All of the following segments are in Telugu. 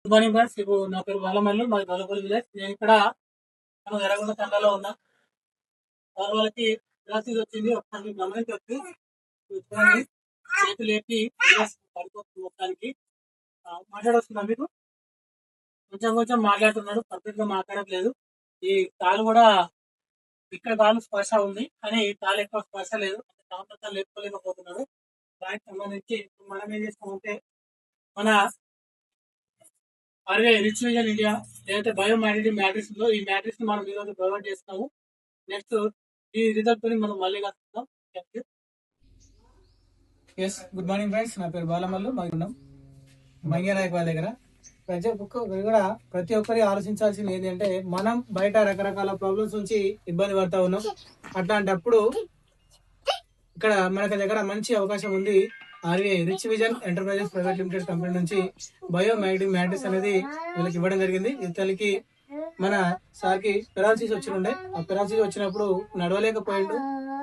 Good morning friends. ఇప్పుడు నా పేరు బాలమల్లు, మాది గొల్లపల్లి విలేజ్. నేను ఇక్కడ మనం ఎర్రగొండ తండాలో ఉన్నాం. వాళ్ళకి గ్లాసెస్ వచ్చింది, ఒకసారి గమనించవచ్చు. చూడండి, చేతులు ఎత్తి పడిపోతుంది మొత్తానికి. మాట్లాడొస్తుందా మీకు? కొంచెం కొంచెం మాట్లాడుతున్నాడు, పర్ఫెక్ట్ గా మాట్లాడట్లేదు. ఈ కాలు కూడా ఇక్కడ కాలు స్పర్శ ఉంది, కానీ ఈ కాలు ఎక్కువ స్పర్శ లేదు. సంవత్సరాలు లేపుకోలేకపోతున్నాడు. దానికి సంబంధించి మనం ఏం చేస్తామంటే, మన అరే రిచ్ విజన్ ఇండియా ఏదైతే బయోమాగ్నెటిక్ మ్యాట్రిక్స్ ఉందో ఈ మ్యాట్రిక్స్ మనం ఈరోజు ప్రొవైడ్ చేస్తున్నాము. నెక్స్ట్ ఈ రిజల్ట్ ని మనం మళ్ళీ కలుసుకుందాం. Yes, good morning friends. నా పేరు బాలమల్లు, మాది ఉన్నాం మంగనాయక్ వాళ్ళ దగ్గర. ప్రతి ఒక్కరి ఆలోచించాల్సింది ఏంటంటే, మనం బయట రకరకాల ప్రాబ్లమ్స్ నుంచి ఇబ్బంది పడతా ఉన్నాం. అట్లాంటప్పుడు ఇక్కడ మనకి దగ్గర మంచి అవకాశం ఉంది. RVI rich vision enterprises private limited company నుంచి బయోమాగ్నెటిక్ మ్యాట్రిక్స్ అనేది వీళ్ళకి ఇవ్వడం జరిగింది. ఇతనికి మన సార్కి పెరాలసిస్ వచ్చి ఉండే, ఆ పెరాలసిస్ వచ్చినప్పుడు నడవలేకపోయిండు,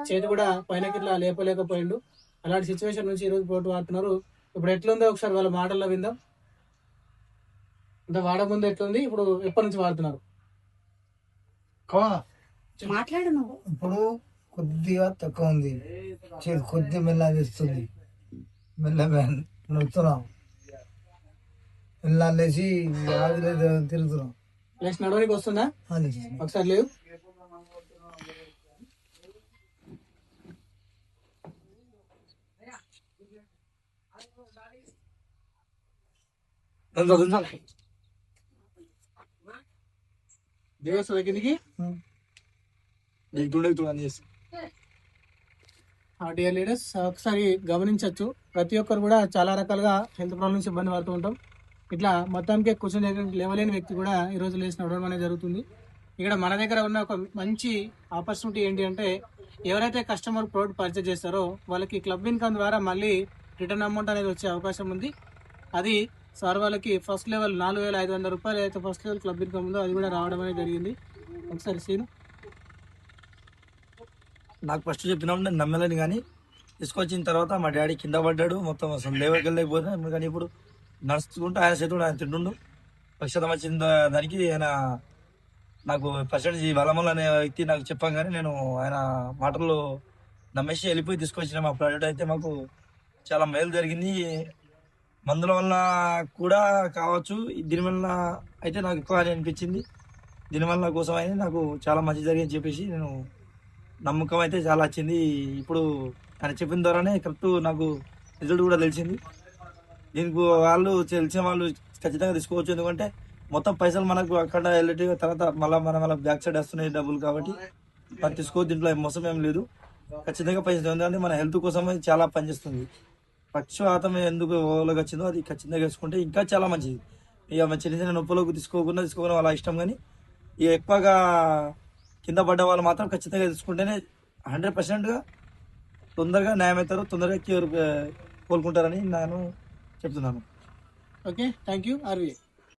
చేతి కూడా పైనకి ఇట్లా లేపలేకపోయిండు. అలాంటి సిచ్యువేషన్ నుంచి ఈరోజు పోటు వాడుతున్నారు. ఇప్పుడు ఎట్లుందో ఒకసారి వాళ్ళ మాటల్లో విందాం. అంటే వాడకముందు ఎట్లుంది, ఇప్పుడు ఎప్పటి నుంచి వాడుతున్నారు? మాట్లాడు. ఇప్పుడు కొద్దిగా తక్కువ ఉంది, కొద్ది మెల్ల వేస్తుంది, మెల్ల నడుస్తున్నాం, మెల్ల లేచి తిరుగుతున్నాం. లేచి నడవడానికి వస్తుందా? ఒకసారి లేవు. కిందికి డియర్ లీడర్స్, ఒకసారి గమనించవచ్చు. ప్రతి ఒక్కరు కూడా చాలా రకాలుగా హెల్త్ ప్రాబ్లమ్స్ ఇబ్బంది పడుతూ ఉంటాం. ఇట్లా మొత్తానికి కూర్చొని లేవలేని వ్యక్తి కూడా ఈరోజు లేచి నడవడం అనేది జరుగుతుంది. ఇక్కడ మన దగ్గర ఉన్న ఒక మంచి ఆపర్చునిటీ ఏంటి అంటే, ఎవరైతే కస్టమర్ ప్రోడక్ట్ పర్చేజ్ చేస్తారో వాళ్ళకి క్లబ్ ఇన్కమ్ ద్వారా మళ్ళీ రిటర్న్ అమౌంట్ అనేది వచ్చే అవకాశం ఉంది. అది సార్ వాళ్ళకి ఫస్ట్ లెవెల్ 4,500 రూపాయలు అయితే ఫస్ట్ లెవెల్ క్లబ్ ఇన్కమ్ ఉందో అది కూడా రావడం అనేది జరిగింది. ఒకసారి సీను. నాకు ఫస్ట్ చెప్పినప్పుడు నేను నమ్మలేను, కానీ తీసుకొచ్చిన తర్వాత మా డాడీ కింద పడ్డాడు, మొత్తం అసలు లేవకెళ్ళలేకపోతే. కానీ ఇప్పుడు నడుచుకుంటూ ఆయన చేతుడు ఆయన తింటుండు. పక్షతం వచ్చిన దానికి ఆయన నాకు పర్సెంటేజ్ బలమల్ అనే వ్యక్తి నాకు చెప్పగానే నేను ఆయన మాటల్లో నమ్మేసి వెళ్ళిపోయి తీసుకొచ్చిన. మా ప్రోడక్ట్ అయితే మాకు చాలా మేలు జరిగింది. మందుల వల్ల కూడా కావచ్చు, దీనివల్ల అయితే నాకు ఎక్కువ అని అనిపించింది. దీనివల్ల కోసం అయితే నాకు చాలా మంచి జరిగింది చెప్పేసి నేను నమ్మకం అయితే చాలా వచ్చింది. ఇప్పుడు ఆయన చెప్పిన ద్వారానే కరెక్ట్ నాకు రిజల్ట్ కూడా తెలిసింది. దీనికి వాళ్ళు తెలిసిన వాళ్ళు ఖచ్చితంగా తీసుకోవచ్చు. ఎందుకంటే మొత్తం పైసలు మనకు అక్కడ వెళ్ళేటి తర్వాత మళ్ళీ బ్యాక్ సైడ్ వస్తున్నాయి డబ్బులు, కాబట్టి మనం తీసుకోవచ్చు. దీంట్లో మోసం ఏం లేదు, ఖచ్చితంగా పైసలు. ఎందుకంటే మన హెల్త్ కోసం చాలా పనిచేస్తుంది. పక్షవాతం ఎందుకు ఓలోకి వచ్చిందో అది ఖచ్చితంగా వేసుకుంటే ఇంకా చాలా మంచిది. ఇక చిన్న చిన్న నొప్పులకు తీసుకోకుండా వాళ్ళ ఇష్టం, కానీ ఇక ఎక్కువగా కింద పడ్డ వాళ్ళు మాత్రం ఖచ్చితంగా తీసుకుంటేనే 100%గా తొందరగా న్యాయం అవుతారు, తొందరగా కోలుకుంటారని నేను చెప్తున్నాను. Okay, thank you RVI.